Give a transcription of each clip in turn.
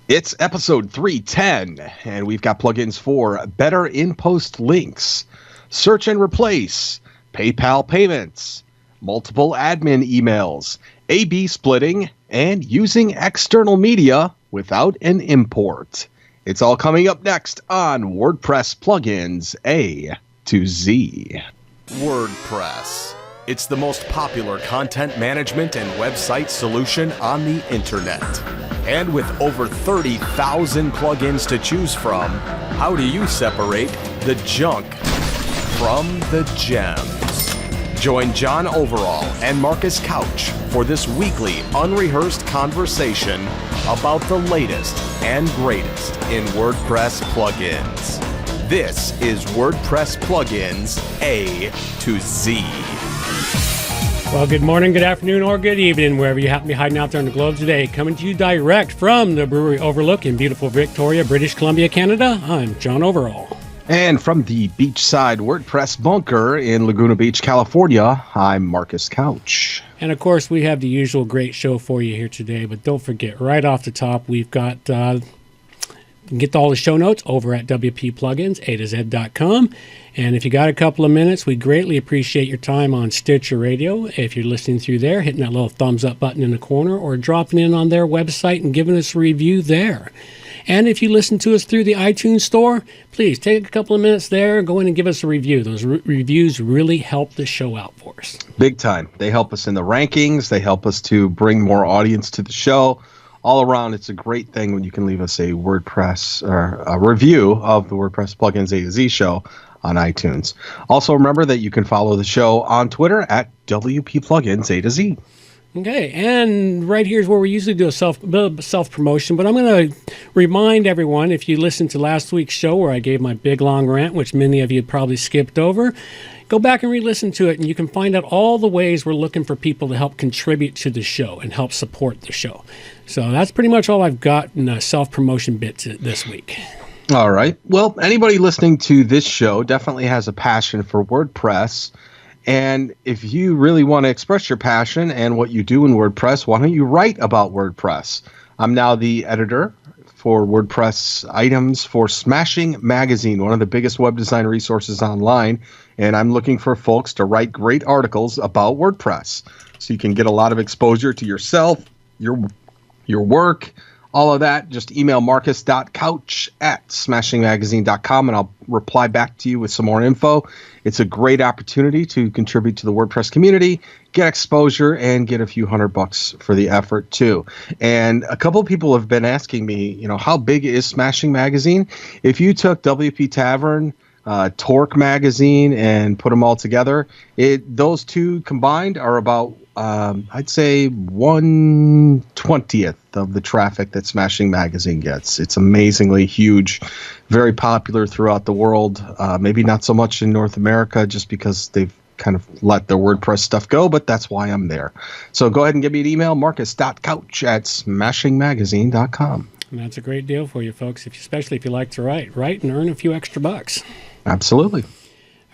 It's episode 310, and we've got plugins for better in-post links, search and replace, PayPal payments, multiple admin emails, A/B splitting, and using external media without an import. It's all coming up next on WordPress Plugins A to Z. WordPress. It's the most popular content management and website solution on the internet. And with over 30,000 plugins to choose from, how do you separate the junk from the gems? Join John Overall and Marcus Couch for this weekly unrehearsed conversation about the latest and greatest in WordPress plugins. This is WordPress Plugins A to Z. Well, good morning, good afternoon, or good evening, wherever you happen to be hiding out there on the globe today. Coming to you direct from the Brewery Overlook in beautiful Victoria, British Columbia, Canada, I'm John Overall. And from the beachside WordPress bunker in Laguna Beach, California, I'm Marcus Couch. And of course, we have the usual great show for you here today, but don't forget, right off the top, we've got, you can get all the show notes over at WPPlugins.com. And if you got a couple of minutes, we greatly appreciate your time on Stitcher Radio. If you're listening through there, hitting that little thumbs up button in the corner or dropping in on their website and giving us a review there. And if you listen to us through the iTunes store, please take a couple of minutes there, go in and give us a review. Those reviews really help the show out for us. Big time. They help us in the rankings. They help us to bring more audience to the show. All around, it's a great thing when you can leave us a WordPress or a review of the WordPress Plugins A to Z show on iTunes. Also, remember that you can follow the show on Twitter at WP Plugins A to Z. Okay, and right here is where we usually do a self-promotion, but I'm going to remind everyone, if you listened to last week's show where I gave my big long rant, which many of you probably skipped over, go back and re-listen to it, and you can find out all the ways we're looking for people to help contribute to the show and help support the show. So that's pretty much all I've got in a self-promotion bit this week. All right. Well, anybody listening to this show definitely has a passion for WordPress. And if you really want to express your passion and what you do in WordPress, why don't you write about WordPress? I'm now the editor for WordPress items for Smashing Magazine, one of the biggest web design resources online. And I'm looking for folks to write great articles about WordPress so you can get a lot of exposure to yourself, your work, all of that. Just email marcus.couch@smashingmagazine.com and I'll reply back to you with some more info. It's a great opportunity to contribute to the WordPress community, get exposure, and get a few $100 for the effort too. And a couple of people have been asking me, how big is Smashing Magazine? If you took WP Tavern, Torque Magazine, and put them all together, those two combined are about I'd say 1/20th of the traffic that Smashing Magazine gets. It's amazingly huge, very popular throughout the world. Maybe not so much in North America just because they've kind of let their WordPress stuff go, but that's why I'm there. So go ahead and give me an email, marcus.couch@smashingmagazine.com. And that's a great deal for you folks, especially if you like to write and earn a few extra bucks. Absolutely.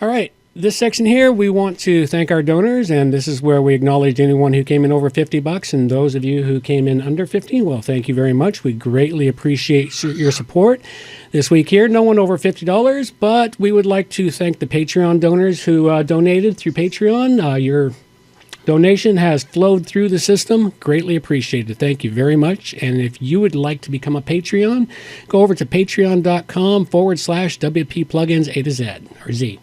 All right. This section here, we want to thank our donors, and this is where we acknowledge anyone who came in over $50, and those of you who came in under 50, well, thank you very much. We greatly appreciate your support. This week here, no one over $50, but we would like to thank the Patreon donors who donated through Patreon. Your donation has flowed through the system. Greatly appreciated. Thank you very much. And if you would like to become a Patreon, go over to patreon.com/WP Plugins A to Z, or Z.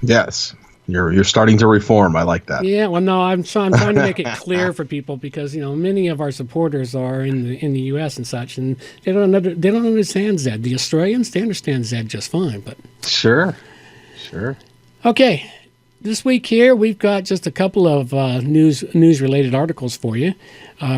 Yes, you're starting to reform. I like that. Yeah, well, no, I'm trying to make it clear for people because many of our supporters are in the U.S. and such, and they don't understand Z. The Australians, they understand Z just fine, but sure. Okay, this week here we've got just a couple of news related articles for you.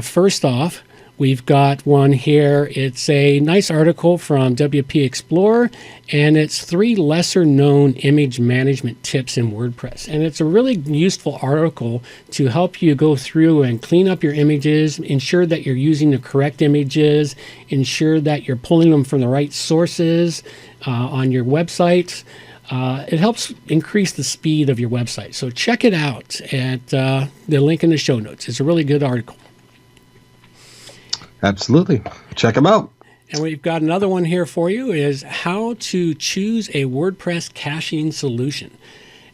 First off, we've got one here. It's a nice article from WP Explorer, and it's 3 lesser-known image management tips in WordPress. And it's a really useful article to help you go through and clean up your images, ensure that you're using the correct images, ensure that you're pulling them from the right sources on your website. It helps increase the speed of your website. So check it out at the link in the show notes. It's a really good article. Absolutely. Check them out. And we've got another one here for you is how to choose a WordPress caching solution.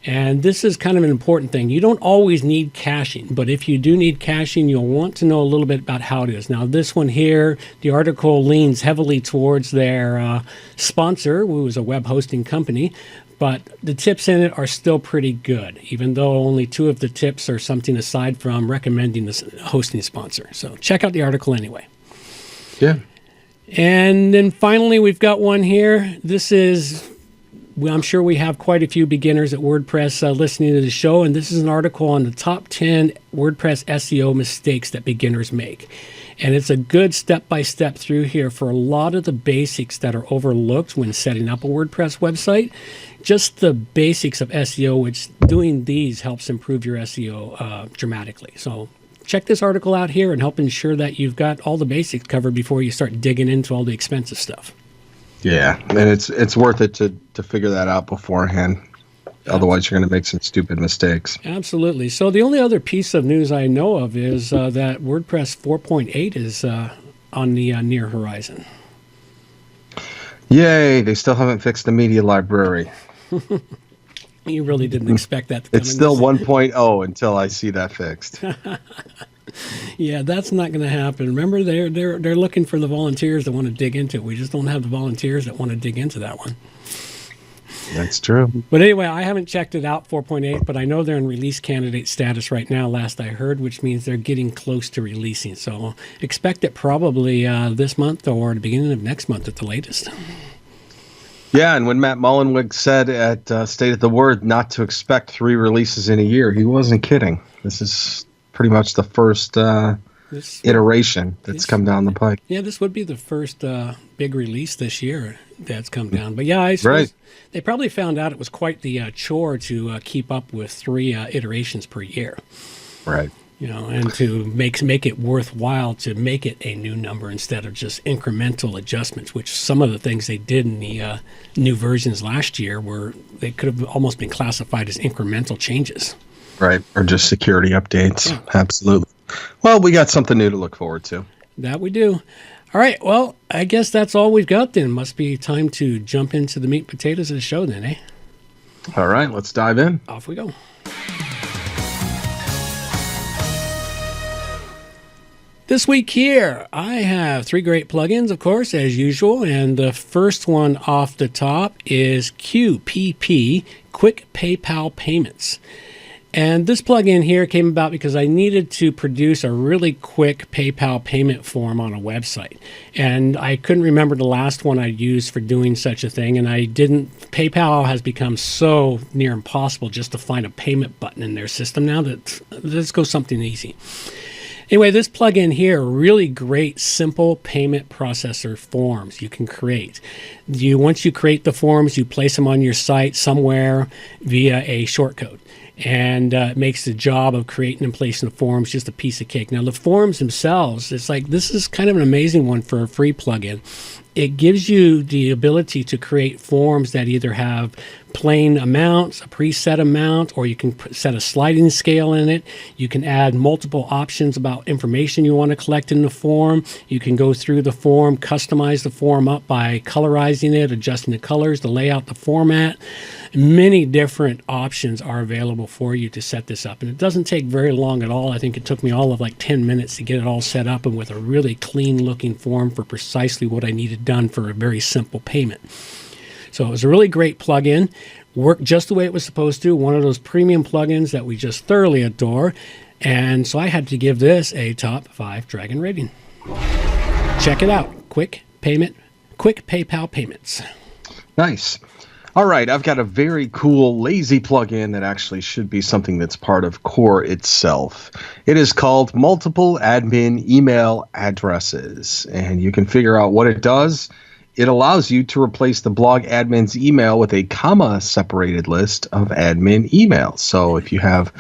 And this is kind of an important thing. You don't always need caching, but if you do need caching, you'll want to know a little bit about how it is. Now, this one here, the article leans heavily towards their sponsor, who is a web hosting company, but the tips in it are still pretty good, even though only 2 of the tips are something aside from recommending the hosting sponsor. So check out the article anyway. Yeah. And then finally, we've got one here. This is... I'm sure we have quite a few beginners at WordPress listening to the show, and this is an article on the top 10 WordPress SEO mistakes that beginners make. And it's a good step-by-step through here for a lot of the basics that are overlooked when setting up a WordPress website. Just the basics of SEO, which doing these helps improve your SEO dramatically. So check this article out here and help ensure that you've got all the basics covered before you start digging into all the expensive stuff. Yeah, and it's worth it to figure that out beforehand. Otherwise, you're going to make some stupid mistakes. Absolutely. So the only other piece of news I know of is that WordPress 4.8 is on the near horizon. Yay, they still haven't fixed the media library. You really didn't expect that to come It's still 1.0 until I see that fixed. Yeah, that's not going to happen. Remember, they're looking for the volunteers that want to dig into it. We just don't have the volunteers that want to dig into that one. That's true. But anyway, I haven't checked it out, 4.8, but I know they're in release candidate status right now, last I heard, which means they're getting close to releasing. So expect it probably this month or the beginning of next month at the latest. Yeah, and when Matt Mullenweg said at State of the Word not to expect 3 releases in a year, he wasn't kidding. This is pretty much the first iteration that's come down the pike. Yeah, this would be the first big release this year that's come down. But yeah, I suppose they probably found out it was quite the chore to keep up with 3 iterations per year. Right. You know, and to make it worthwhile to make it a new number instead of just incremental adjustments, which some of the things they did in the new versions last year they could have almost been classified as incremental changes. Right, or just security updates. Yeah. Absolutely. Well, we got something new to look forward to. That we do. All right, well, I guess that's all we've got then. Must be time to jump into the meat and potatoes of the show then, eh? All right, let's dive in. Off we go. This week here, I have 3 great plugins, of course, as usual. And the first one off the top is QPP, Quick PayPal Payments. And this plugin here came about because I needed to produce a really quick PayPal payment form on a website. And I couldn't remember the last one I used for doing such a thing. And PayPal has become so near impossible just to find a payment button in their system now that let's go something easy. Anyway, this plugin here, really great, simple payment processor forms you can create. Once you create the forms, you place them on your site somewhere via a shortcode. And it makes the job of creating and placing the forms just a piece of cake. Now, the forms themselves, this is kind of an amazing one for a free plugin. It gives you the ability to create forms that either have plain amounts, a preset amount, or you can set a sliding scale in it. You can add multiple options about information you want to collect in the form. You can go through the form, customize the form up by colorizing it, adjusting the colors, the layout, the format. Many different options are available for you to set this up. And it doesn't take very long at all. I think it took me all of 10 minutes to get it all set up and with a really clean looking form for precisely what I needed done for a very simple payment. So it was a really great plugin. Worked just the way it was supposed to. One of those premium plugins that we just thoroughly adore. And so I had to give this a top 5 Dragon rating. Check it out. Quick PayPal payments. Nice. All right, I've got a very cool, lazy plugin that actually should be something that's part of Core itself. It is called Multiple Admin Email Addresses, and you can figure out what it does. It allows you to replace the blog admin's email with a comma-separated list of admin emails. So if you have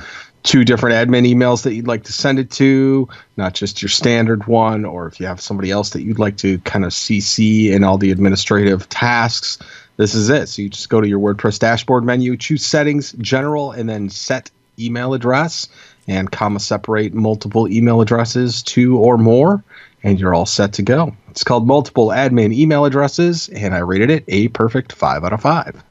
2 different admin emails that you'd like to send it to, not just your standard one, or if you have somebody else that you'd like to kind of CC in all the administrative tasks, this is it. So you just go to your WordPress dashboard menu, choose Settings, General, and then Set email address and comma separate multiple email addresses, 2 or more, and you're all set to go. It's called Multiple Admin Email Addresses, and I rated it a perfect 5 out of 5.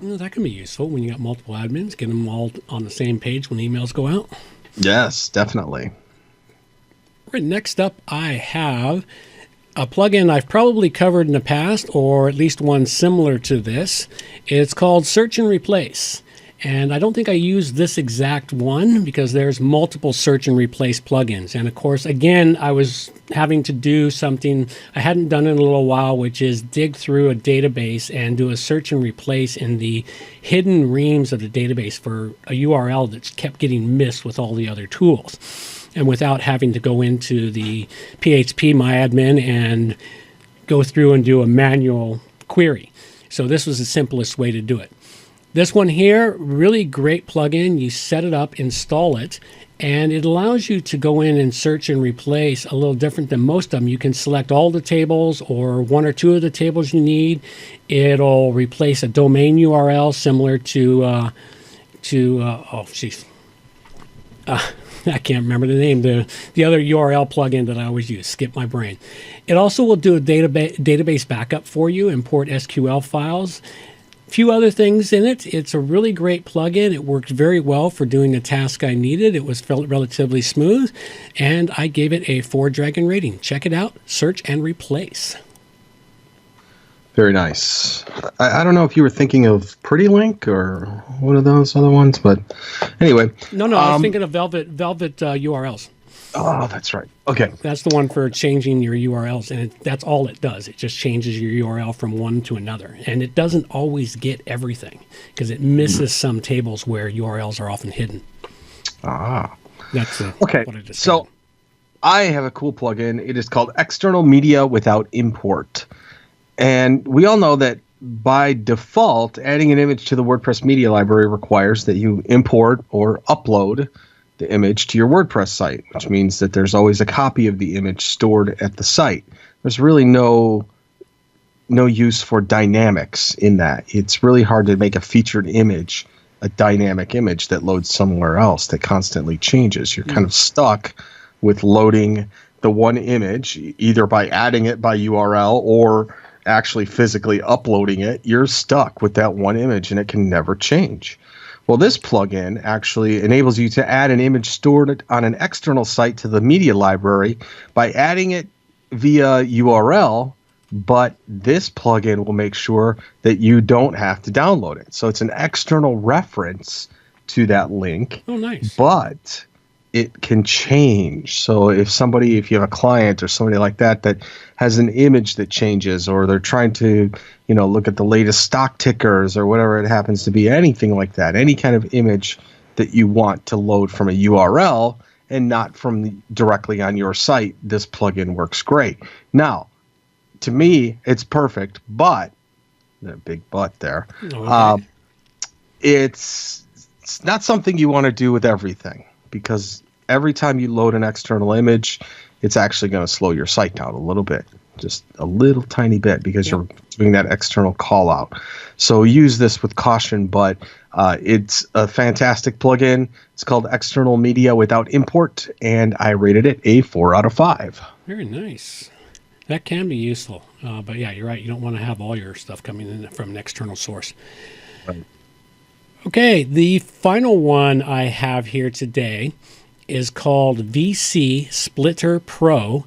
Well, that can be useful when you got multiple admins. Get them all on the same page when emails go out. Yes, definitely. All right, next up, I have a plugin I've probably covered in the past, or at least one similar to this. It's called Search and Replace. And I don't think I use this exact one because there's multiple search and replace plugins. And of course, again, I was having to do something I hadn't done in a little while, which is dig through a database and do a search and replace in the hidden reams of the database for a URL that's kept getting missed with all the other tools. And without having to go into the PHP myadmin and go through and do a manual query. So this was the simplest way to do it. This one here, really great plugin. You set it up, install it, and it allows you to go in and search and replace a little different than most of them. You can select all the tables or 1 or 2 of the tables you need. It'll replace a domain URL similar to I can't remember the name, the other URL plugin that I always use, skip my brain. It also will do a database backup for you, import SQL files. Few other things in it. It's a really great plugin. It worked very well for doing the task I needed. It was relatively smooth, and I gave it a 4-dragon rating. Check it out, Search and Replace. Very nice. I don't know if you were thinking of Pretty Link or one of those other ones, but anyway. No, I was thinking of Velvet URLs. Oh, that's right. Okay. That's the one for changing your URLs, and that's all it does. It just changes your URL from one to another, and it doesn't always get everything because it misses some tables where URLs are often hidden. That's okay. What I just so said. I have a cool plugin. It is called External Media Without Import, and we all know that by default, adding an image to the WordPress media library requires that you import or upload the image to your WordPress site, which means that there's always a copy of the image stored at the site. There's really no use for dynamics in that. It's really hard to make a featured image a dynamic image that loads somewhere else that constantly changes. You're kind of stuck with loading the one image, either by adding it by URL or actually physically uploading it. You're stuck with that one image and it can never change. Well, this plugin actually enables you to add an image stored on an external site to the media library by adding it via URL, but this plugin will make sure that you don't have to download it. So it's an external reference to that link. Oh, nice. But it can change. So if you have a client or somebody like that has an image that changes, or they're trying to, look at the latest stock tickers or whatever it happens to be, anything like that, any kind of image that you want to load from a URL and not from directly on your site, this plugin works great. Now, to me, it's perfect, but a big but there. Okay. It's not something you want to do with everything, because every time you load an external image, it's actually going to slow your site down a little bit, just a little tiny bit, because you're doing that external call out. So use this with caution, but it's a fantastic plugin. It's called External Media Without Import, and I rated it a 4 out of 5. Very nice. That can be useful. But yeah, you're right. You don't want to have all your stuff coming in from an external source. Right. Okay, the final one I have here today is called VCSplitter Pro,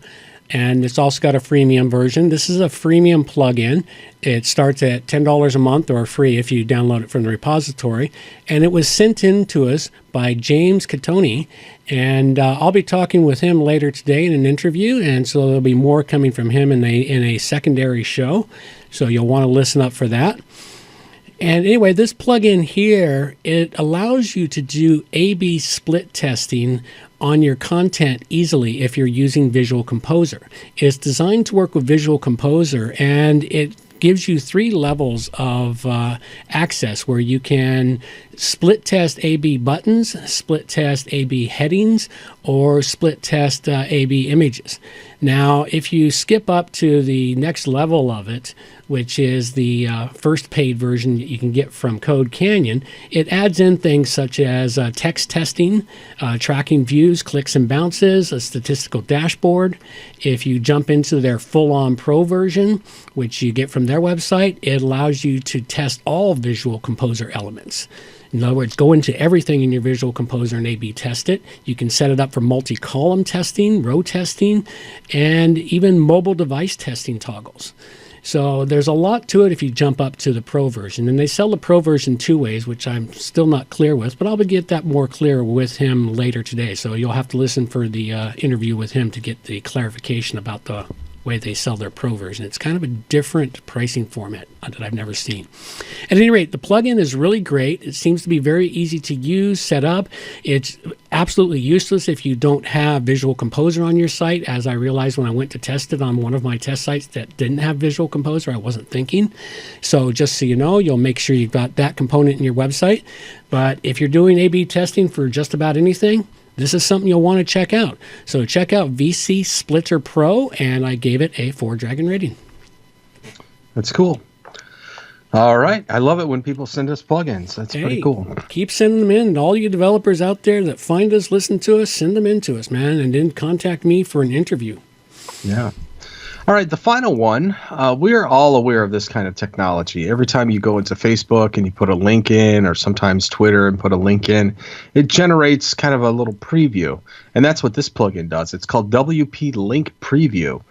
and it's also got a freemium version. This is a freemium plugin. It starts at $10 a month, or free if you download it from the repository, and it was sent in to us by James Catoni, and I'll be talking with him later today in an interview, and so there'll be more coming from him in a secondary show, so you'll want to listen up for that. And anyway, this plugin here, it allows you to do A/B split testing on your content easily if you're using Visual Composer. It's designed to work with Visual Composer, and it gives you 3 levels of access where you can split test A/B buttons, split test A/B headings, or split test A/B images. Now, if you skip up to the next level of it, which is the first paid version that you can get from Code Canyon, it adds in things such as text testing, tracking views, clicks and bounces, a statistical dashboard. If you jump into their full-on Pro version, which you get from their website, it allows you to test all Visual Composer elements. In other words, go into everything in your Visual Composer and A/B test it. You can set it up for multi-column testing, row testing, and even mobile device testing toggles. So there's a lot to it if you jump up to the Pro version. And they sell the Pro version two ways, which I'm still not clear with, but I'll get that more clear with him later today. So you'll have to listen for the interview with him to get the clarification about the way they sell their Pro version. It's kind of a different pricing format that I've never seen. At any rate, the plugin is really great. It seems to be very easy to use, set up. It's absolutely useless if you don't have Visual Composer on your site, as I realized when I went to test it on one of my test sites that didn't have Visual Composer. I wasn't thinking. So just so you know, you'll make sure you've got that component in your website. But if you're doing A/B testing for just about anything, this is something you'll want to check out. So check out VCSplitter Pro, and I gave it a 4-dragon rating. That's cool. All right. I love it when people send us plugins. That's pretty cool. Keep sending them in. All you developers out there that find us, listen to us, send them in to us, man, and then contact me for an interview. Yeah. All right, the final one, we are all aware of this kind of technology. Every time you go into Facebook and you put a link in, or sometimes Twitter and put a link in, it generates kind of a little preview. And that's what this plugin does. It's called WP Link Preview.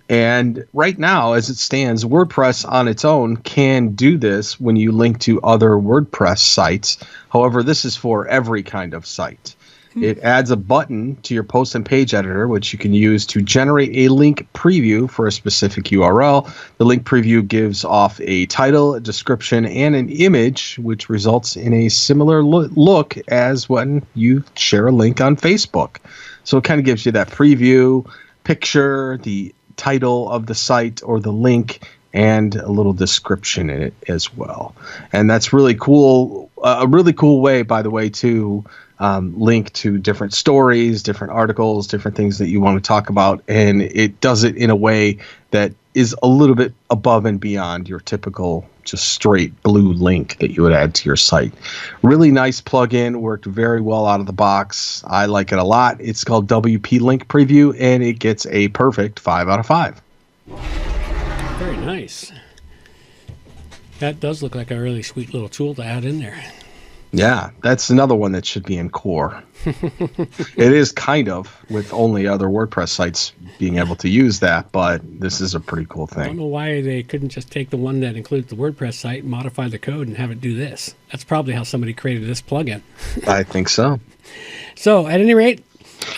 And right now, as it stands, WordPress on its own can do this when you link to other WordPress sites. However, this is for every kind of site. It adds a button to your post and page editor, which you can use to generate a link preview for a specific URL. The link preview gives off a title, a description, and an image, which results in a similar look as when you share a link on Facebook. So it kind of gives you that preview, picture, the title of the site or the link, and a little description in it as well. And that's really cool. A really cool way, by the way, to link to different stories, different articles, different things that you want to talk about. And it does it in a way that is a little bit above and beyond your typical just straight blue link that you would add to your site. Really nice plugin, worked very well out of the box. I like it a lot. It's called WP Link Preview, and it gets a perfect 5 out of 5. Very nice. That does look like a really sweet little tool to add in there. Yeah, that's another one that should be in core. It is kind of, with only other WordPress sites being able to use that, but this is a pretty cool thing. I don't know why they couldn't just take the one that includes the WordPress site, modify the code, and have it do this. That's probably how somebody created this plugin. I think so. So, at any rate,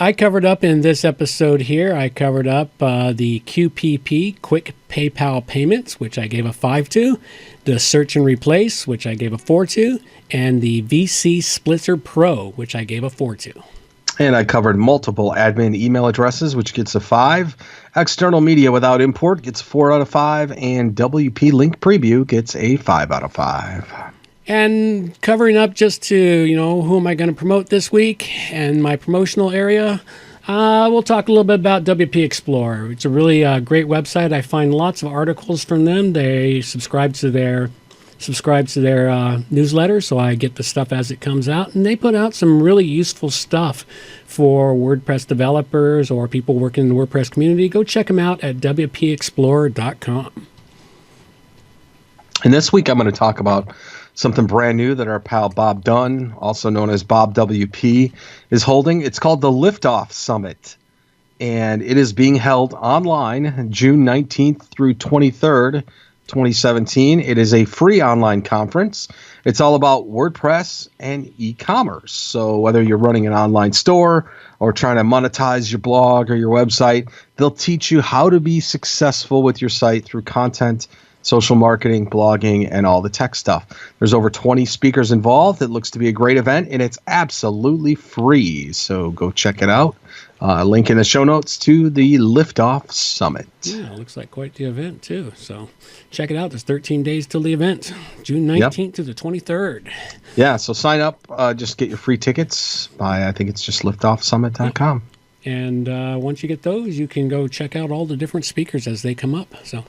I covered up in this episode here, I covered up the QPP, Quick PayPal Payments, which I gave a 5 to, the Search and Replace, which I gave a 4 to, and the VCSplitter Pro, which I gave a 4 to. And I covered multiple admin email addresses, which gets a 5. External media without import gets 4 out of 5. And WP Link Preview gets a 5 out of 5. And covering up just to, who am I going to promote this week and my promotional area, we'll talk a little bit about WP Explorer. It's a really great website. I find lots of articles from them. They subscribe to their newsletter, so I get the stuff as it comes out. And they put out some really useful stuff for WordPress developers or people working in the WordPress community. Go check them out at WPExplorer.com. And this week I'm going to talk about something brand new that our pal Bob Dunn, also known as Bob WP, is holding. It's called the Liftoff Summit, and it is being held online June 19th through 23rd, 2017. It is a free online conference. It's all about WordPress and e-commerce. So whether you're running an online store or trying to monetize your blog or your website, they'll teach you how to be successful with your site through content, social marketing, blogging, and all the tech stuff. There's over 20 speakers involved. It looks to be a great event, and it's absolutely free. So go check it out. Link in the show notes to the Liftoff Summit. Yeah, it looks like quite the event, too. So check it out. There's 13 days till the event, June 19th to the 23rd. Yeah, so sign up. Just get your free tickets by, I think it's just liftoffsummit.com. And once you get those, you can go check out all the different speakers as they come up. So,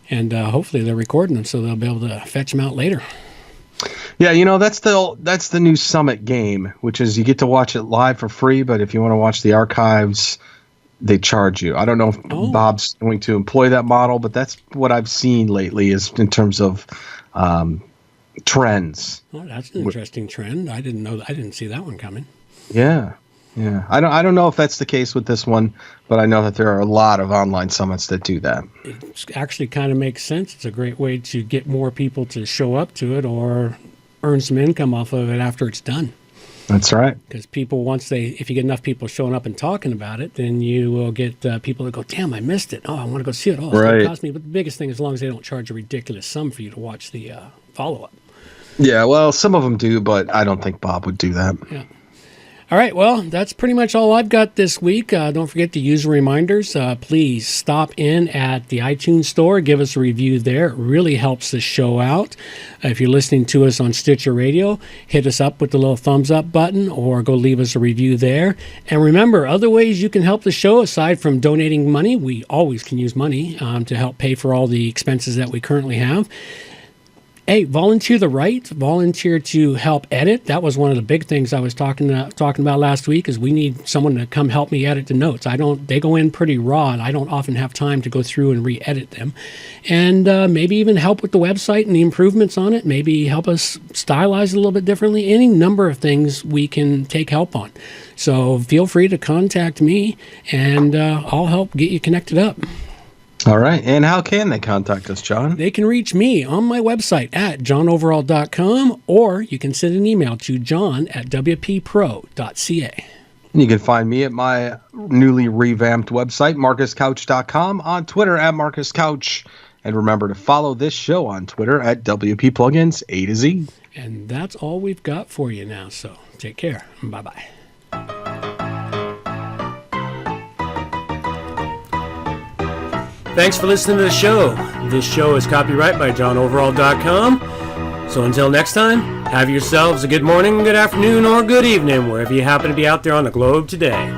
and hopefully they're recording them so they'll be able to fetch them out later. Yeah, that's the new Summit game, which is you get to watch it live for free, but if you want to watch the archives, they charge you. I don't know if Bob's going to employ that model, but that's what I've seen lately is in terms of trends. Well, that's an interesting trend. I didn't see that one coming. Yeah. I don't know if that's the case with this one, but I know that there are a lot of online summits that do that. It actually kind of makes sense. It's a great way to get more people to show up to it or earn some income off of it after it's done. That's right. Because people, if you get enough people showing up and talking about it, then you will get people that go, damn, I missed it. Oh, I want to go see it. Oh, it's going to cost me. But the biggest thing, as long as they don't charge a ridiculous sum for you to watch the follow-up. Yeah, well, some of them do, but I don't think Bob would do that. Yeah. All right, well, that's pretty much all I've got this week. Don't forget to use reminders. Please stop in at the iTunes store. Give us a review there. It really helps the show out. If you're listening to us on Stitcher Radio, hit us up with the little thumbs up button or go leave us a review there. And remember, other ways you can help the show aside from donating money. We always can use money to help pay for all the expenses that we currently have. Hey, volunteer volunteer to help edit. That was one of the big things I was talking about last week is we need someone to come help me edit the notes. They go in pretty raw and I don't often have time to go through and re-edit them. And maybe even help with the website and the improvements on it. Maybe help us stylize it a little bit differently. Any number of things we can take help on. So feel free to contact me and I'll help get you connected up. All right. And how can they contact us, John? They can reach me on my website at johnoverall.com, or you can send an email to john@wppro.ca. And you can find me at my newly revamped website, marcuscouch.com, on Twitter at marcuscouch. And remember to follow this show on Twitter at WP Plugins A to Z. And that's all we've got for you now. So take care. Bye-bye. Thanks for listening to the show. This show is copyright by johnoverall.com. So until next time, have yourselves a good morning, good afternoon, or good evening, wherever you happen to be out there on the globe today.